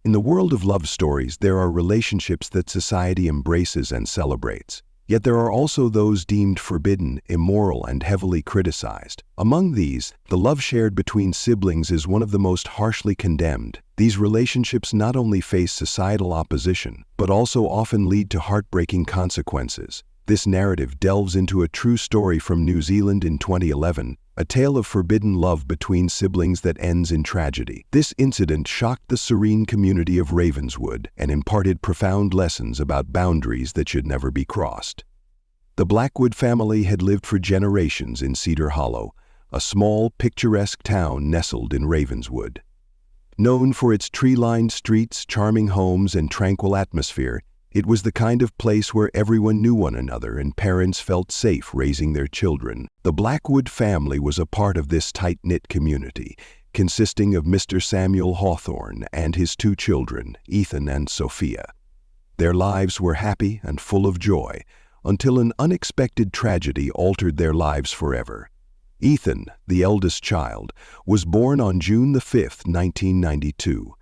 In the world of love stories, there are relationships that society embraces and celebrates. Yet there are also those deemed forbidden, immoral, and heavily criticized. Among these, the love shared between siblings is one of the most harshly condemned. These relationships not only face societal opposition, but also often lead to heartbreaking consequences. This narrative delves into a true story from New Zealand in 2011, a tale of forbidden love between siblings that ends in tragedy. This incident shocked the serene community of Ravenswood and imparted profound lessons about boundaries that should never be crossed. The Blackwood family had lived for generations in Cedar Hollow, a small, picturesque town nestled in Ravenswood. Known for its tree-lined streets, charming homes, and tranquil atmosphere, it was the kind of place where everyone knew one another and parents felt safe raising their children. The Blackwood family was a part of this tight-knit community, consisting of Mr. Samuel Hawthorne and his two children, Ethan and Sophia. Their lives were happy and full of joy, until an unexpected tragedy altered their lives forever. Ethan, the eldest child, was born on June 5, 1992.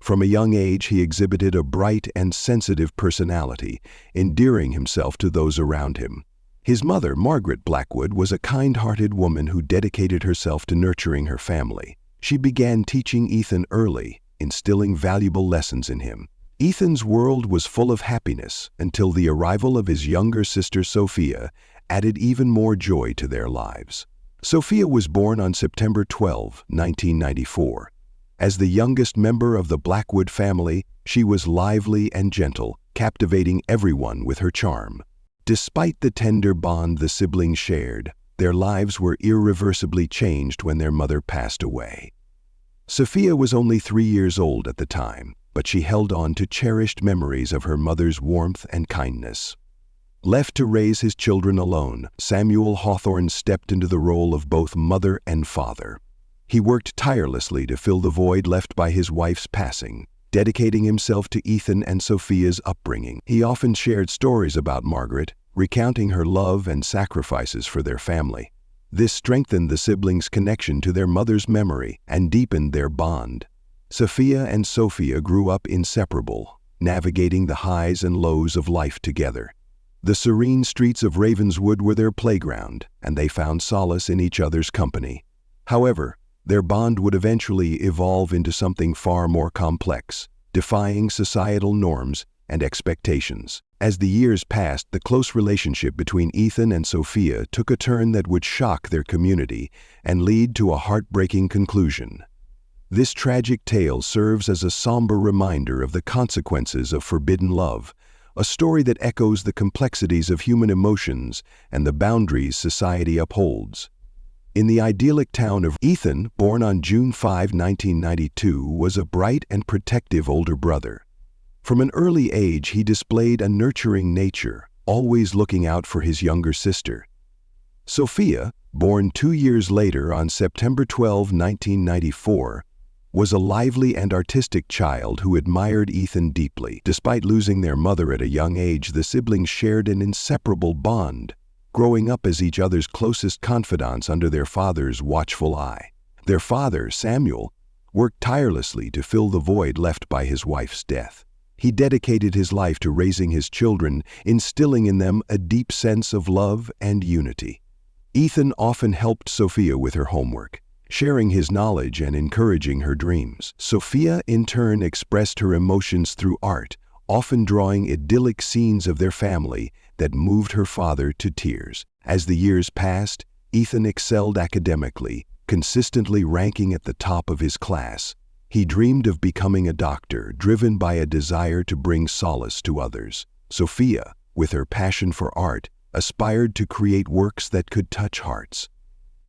From a young age, he exhibited a bright and sensitive personality, endearing himself to those around him. His mother, Margaret Blackwood, was a kind-hearted woman who dedicated herself to nurturing her family. She began teaching Ethan early, instilling valuable lessons in him. Ethan's world was full of happiness until the arrival of his younger sister Sophia added even more joy to their lives. Sophia was born on September 12, 1994. As the youngest member of the Blackwood family, she was lively and gentle, captivating everyone with her charm. Despite the tender bond the siblings shared, their lives were irreversibly changed when their mother passed away. Sophia was only 3 years old at the time, but she held on to cherished memories of her mother's warmth and kindness. Left to raise his children alone, Samuel Hawthorne stepped into the role of both mother and father. He worked tirelessly to fill the void left by his wife's passing, dedicating himself to Ethan and Sophia's upbringing. He often shared stories about Margaret, recounting her love and sacrifices for their family. This strengthened the siblings' connection to their mother's memory and deepened their bond. Sophia and Sophia grew up inseparable, navigating the highs and lows of life together. The serene streets of Ravenswood were their playground, and they found solace in each other's company. However, their bond would eventually evolve into something far more complex, defying societal norms and expectations. As the years passed, the close relationship between Ethan and Sophia took a turn that would shock their community and lead to a heartbreaking conclusion. This tragic tale serves as a somber reminder of the consequences of forbidden love, a story that echoes the complexities of human emotions and the boundaries society upholds. In the idyllic town of Ethan, born on June 5, 1992, was a bright and protective older brother. From an early age, he displayed a nurturing nature, always looking out for his younger sister. Sophia, born 2 years later on September 12, 1994, was a lively and artistic child who admired Ethan deeply. Despite losing their mother at a young age, the siblings shared an inseparable bond, growing up as each other's closest confidants under their father's watchful eye. Their father, Samuel, worked tirelessly to fill the void left by his wife's death. He dedicated his life to raising his children, instilling in them a deep sense of love and unity. Ethan often helped Sophia with her homework, sharing his knowledge and encouraging her dreams. Sophia, in turn, expressed her emotions through art, often drawing idyllic scenes of their family that moved her father to tears. As the years passed, Ethan excelled academically, consistently ranking at the top of his class. He dreamed of becoming a doctor, driven by a desire to bring solace to others. Sophia, with her passion for art, aspired to create works that could touch hearts.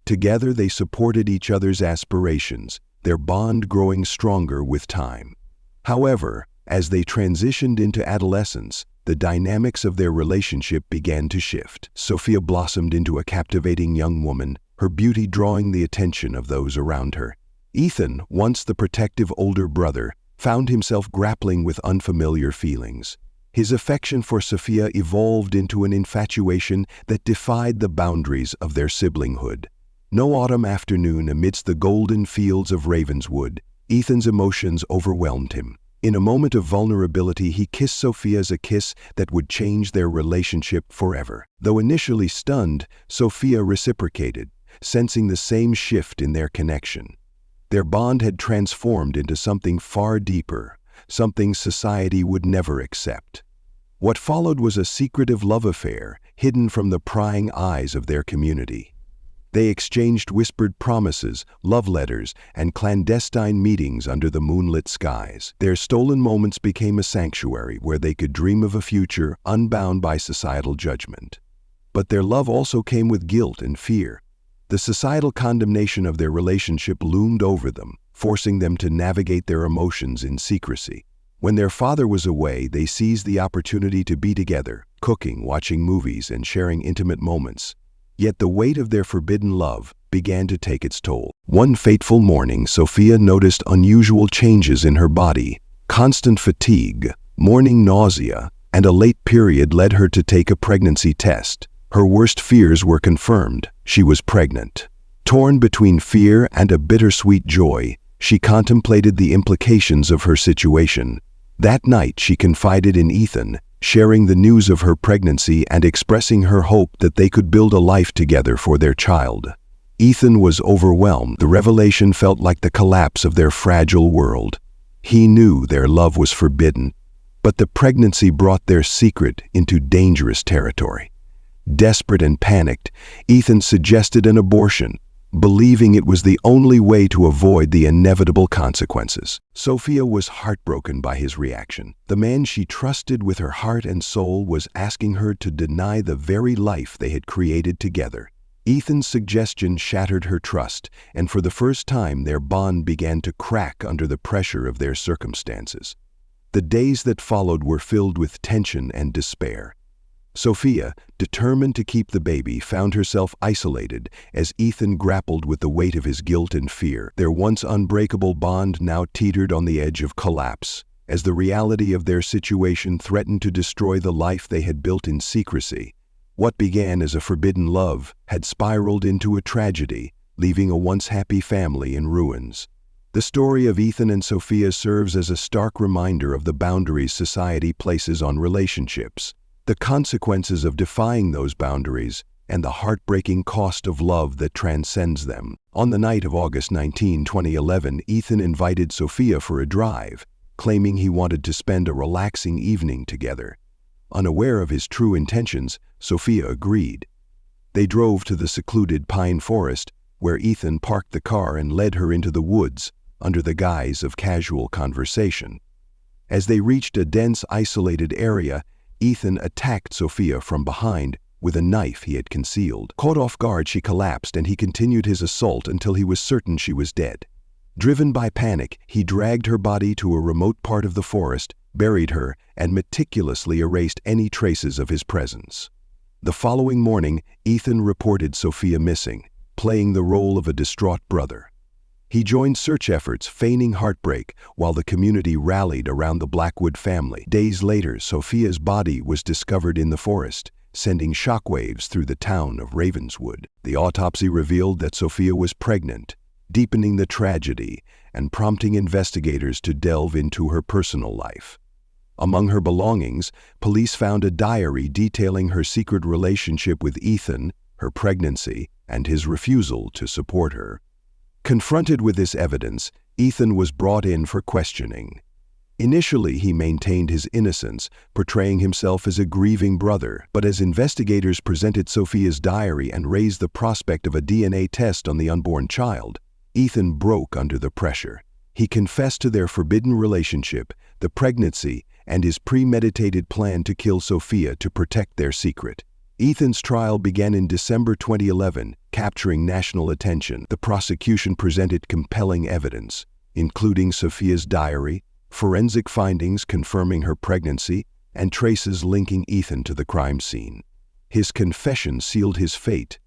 Together they supported each other's aspirations, their bond growing stronger with time. However, as they transitioned into adolescence, the dynamics of their relationship began to shift. Sophia blossomed into a captivating young woman, her beauty drawing the attention of those around her. Ethan, once the protective older brother, found himself grappling with unfamiliar feelings. His affection for Sophia evolved into an infatuation that defied the boundaries of their siblinghood. No autumn afternoon amidst the golden fields of Ravenswood, Ethan's emotions overwhelmed him. In a moment of vulnerability, he kissed Sophia's a kiss that would change their relationship forever. Though initially stunned, Sophia reciprocated, sensing the same shift in their connection. Their bond had transformed into something far deeper, something society would never accept. What followed was a secretive love affair, hidden from the prying eyes of their community. They exchanged whispered promises, love letters, and clandestine meetings under the moonlit skies. Their stolen moments became a sanctuary where they could dream of a future unbound by societal judgment. But their love also came with guilt and fear. The societal condemnation of their relationship loomed over them, forcing them to navigate their emotions in secrecy. When their father was away, they seized the opportunity to be together, cooking, watching movies, and sharing intimate moments. Yet the weight of their forbidden love began to take its toll. One fateful morning, Sophia noticed unusual changes in her body. Constant fatigue, morning nausea, and a late period led her to take a pregnancy test. Her worst fears were confirmed. She was pregnant. Torn between fear and a bittersweet joy, she contemplated the implications of her situation. That night, she confided in Ethan, sharing the news of her pregnancy and expressing her hope that they could build a life together for their child. Ethan was overwhelmed. The revelation felt like the collapse of their fragile world. He knew their love was forbidden, but the pregnancy brought their secret into dangerous territory. Desperate and panicked, Ethan suggested an abortion, believing it was the only way to avoid the inevitable consequences. Sophia was heartbroken by his reaction. The man she trusted with her heart and soul was asking her to deny the very life they had created together. Ethan's suggestion shattered her trust, and for the first time their bond began to crack under the pressure of their circumstances. The days that followed were filled with tension and despair. Sophia, determined to keep the baby, found herself isolated as Ethan grappled with the weight of his guilt and fear. Their once unbreakable bond now teetered on the edge of collapse, as the reality of their situation threatened to destroy the life they had built in secrecy. What began as a forbidden love had spiraled into a tragedy, leaving a once happy family in ruins. The story of Ethan and Sophia serves as a stark reminder of the boundaries society places on relationships, the consequences of defying those boundaries, and the heartbreaking cost of love that transcends them. On the night of August 19, 2011, Ethan invited Sophia for a drive, claiming he wanted to spend a relaxing evening together. Unaware of his true intentions, Sophia agreed. They drove to the secluded pine forest, where Ethan parked the car and led her into the woods, under the guise of casual conversation. As they reached a dense, isolated area, Ethan attacked Sophia from behind with a knife he had concealed. Caught off guard, she collapsed, and he continued his assault until he was certain she was dead. Driven by panic, he dragged her body to a remote part of the forest, buried her, and meticulously erased any traces of his presence. The following morning, Ethan reported Sophia missing, playing the role of a distraught brother. He joined search efforts, feigning heartbreak, while the community rallied around the Blackwood family. Days later, Sophia's body was discovered in the forest, sending shockwaves through the town of Ravenswood. The autopsy revealed that Sophia was pregnant, deepening the tragedy and prompting investigators to delve into her personal life. Among her belongings, police found a diary detailing her secret relationship with Ethan, her pregnancy, and his refusal to support her. Confronted with this evidence, Ethan was brought in for questioning. Initially, he maintained his innocence, portraying himself as a grieving brother, but as investigators presented Sophia's diary and raised the prospect of a DNA test on the unborn child, Ethan broke under the pressure. He confessed to their forbidden relationship, the pregnancy, and his premeditated plan to kill Sophia to protect their secret. Ethan's trial began in December 2011, capturing national attention. The prosecution presented compelling evidence, including Sophia's diary, forensic findings confirming her pregnancy, and traces linking Ethan to the crime scene. His confession sealed his fate.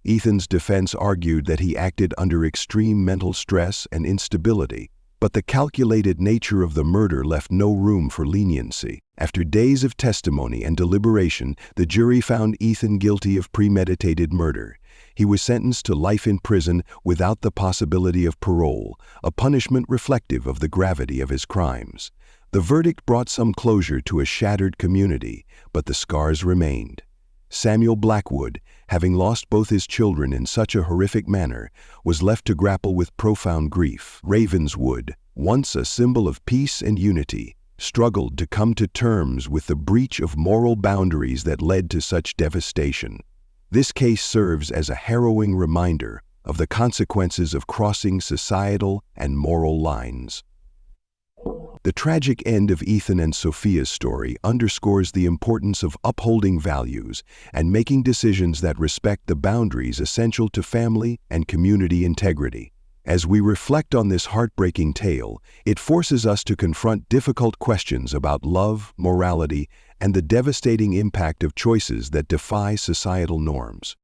Ethan's defense argued that he acted under extreme mental stress and instability, but the calculated nature of the murder left no room for leniency. After days of testimony and deliberation, the jury found Ethan guilty of premeditated murder. He was sentenced to life in prison without the possibility of parole, a punishment reflective of the gravity of his crimes. The verdict brought some closure to a shattered community, but the scars remained. Samuel Blackwood, having lost both his children in such a horrific manner, was left to grapple with profound grief. Ravenswood, once a symbol of peace and unity, struggled to come to terms with the breach of moral boundaries that led to such devastation. This case serves as a harrowing reminder of the consequences of crossing societal and moral lines. The tragic end of Ethan and Sophia's story underscores the importance of upholding values and making decisions that respect the boundaries essential to family and community integrity. As we reflect on this heartbreaking tale, it forces us to confront difficult questions about love, morality, and the devastating impact of choices that defy societal norms.